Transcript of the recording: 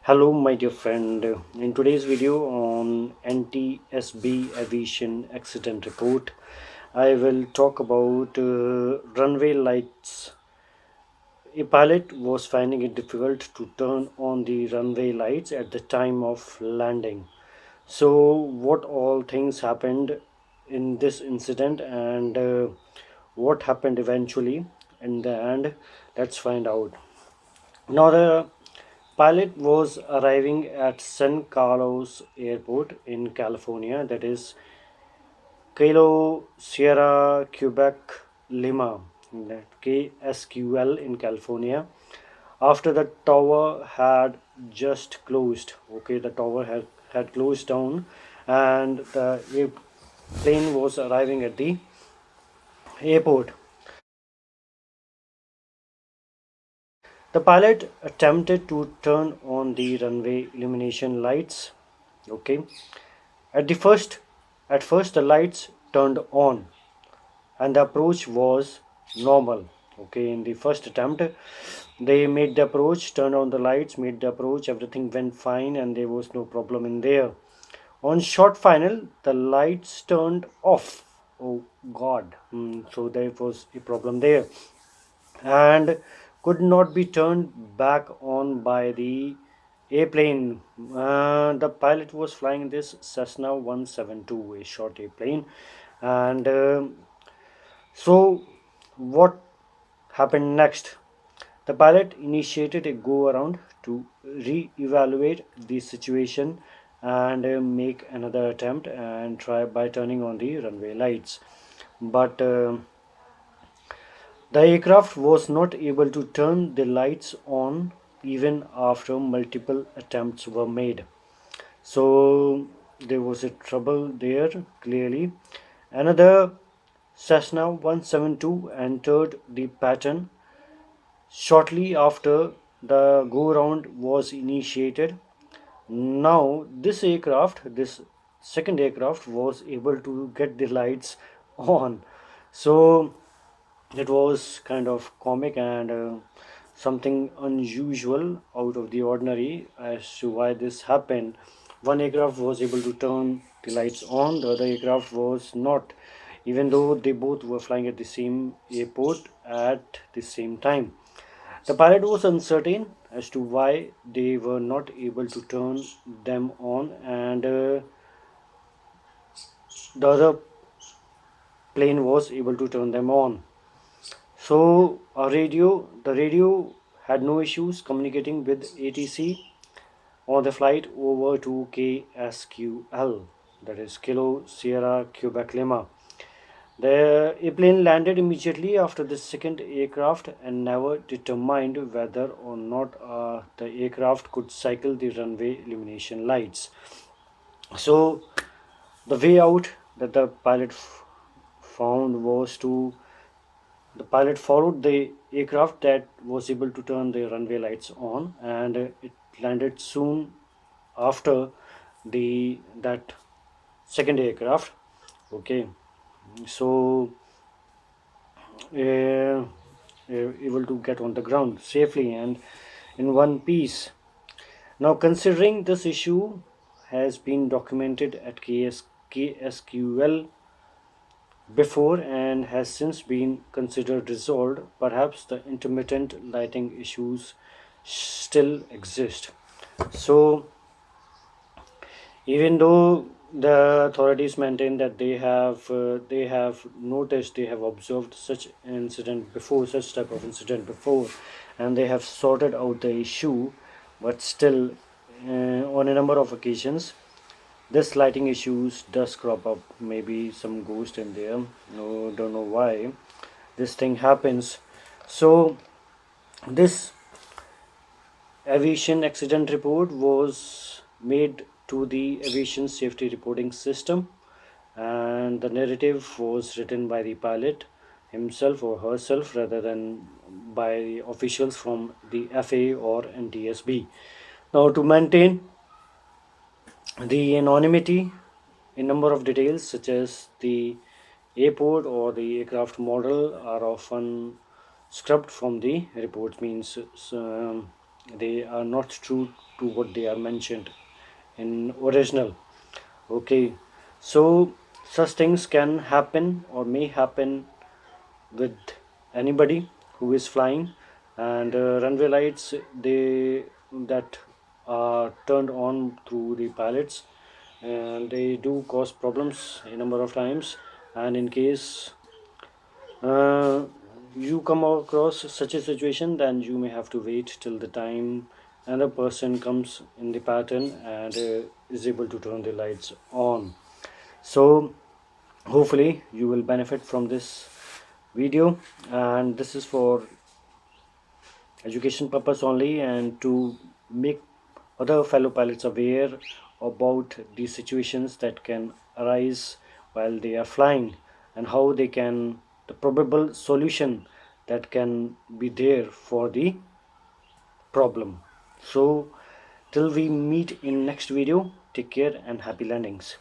Hello, my dear friend. In today's video on NTSB Aviation accident report, I will talk about runway lights. A pilot was finding it difficult to turn on the runway lights at the time of landing. So, what all things happened in this incident and what happened eventually in the end? Let's find out. Now, the pilot was arriving at San Carlos Airport in California, that is Kilo Sierra Quebec Lima, KSQL in California, after the tower had just closed. Okay, the tower had closed down and the plane was arriving at the airport. The pilot attempted to turn on the runway illumination lights. Okay, At the first, at first the lights turned on and the approach was normal. Okay, in the first attempt, they made the approach, turned on the lights, made the approach, everything went fine, and there was no problem in there. On short final, the lights turned off. Oh God! So there was a problem there, and could not be turned back on by the airplane. The pilot was flying this Cessna 172, a short airplane, and so what happened next? The pilot initiated a go around to re-evaluate the situation and make another attempt and try by turning on the runway lights, but the aircraft was not able to turn the lights on even after multiple attempts were made. So there was a trouble there clearly. Another Cessna 172 entered the pattern shortly after the go round was initiated. Now this second aircraft was able to get the lights on. So it was kind of comic and something unusual out of the ordinary as to why this happened. One aircraft was able to turn the lights on, the other aircraft was not, even though they both were flying at the same airport at the same time. The pilot was uncertain as to why they were not able to turn them on, and the other plane was able to turn them on. So the radio had no issues communicating with ATC on the flight over to KSQL, that is Kilo Sierra Quebec Lima. The airplane landed immediately after the second aircraft and never determined whether or not the aircraft could cycle the runway illumination lights. So the way out that the pilot found was to the pilot followed the aircraft that was able to turn the runway lights on, and it landed soon after the that second aircraft. Okay, so able to get on the ground safely and in one piece. Now, considering this issue has been documented at KSQL before and has since been considered resolved, perhaps the intermittent lighting issues still exist. So, even though the authorities maintain that they have noticed, they have observed such type of incident before, and they have sorted out the issue, but still, on a number of occasions, this lighting issues does crop up. Maybe some ghost in there. No, don't know why this thing happens. So this aviation accident report was made to the aviation safety reporting system, and the narrative was written by the pilot himself or herself rather than by officials from the FAA or NTSB. Now, to maintain the anonymity, a number of details such as the airport or the aircraft model are often scrubbed from the report. Means they are not true to what they are mentioned in original. Okay, so such things can happen or may happen with anybody who is flying. And runway lights, they that are turned on through the pilots, and they do cause problems a number of times. And in case uh, you come across such a situation, then you may have to wait till the time another person comes in the pattern and is able to turn the lights on. So hopefully you will benefit from this video, and this is for education purpose only, and to make other fellow pilots aware about the situations that can arise while they are flying, and how they can, the probable solution that can be there for the problem. So till we meet in next video, take care and happy landings.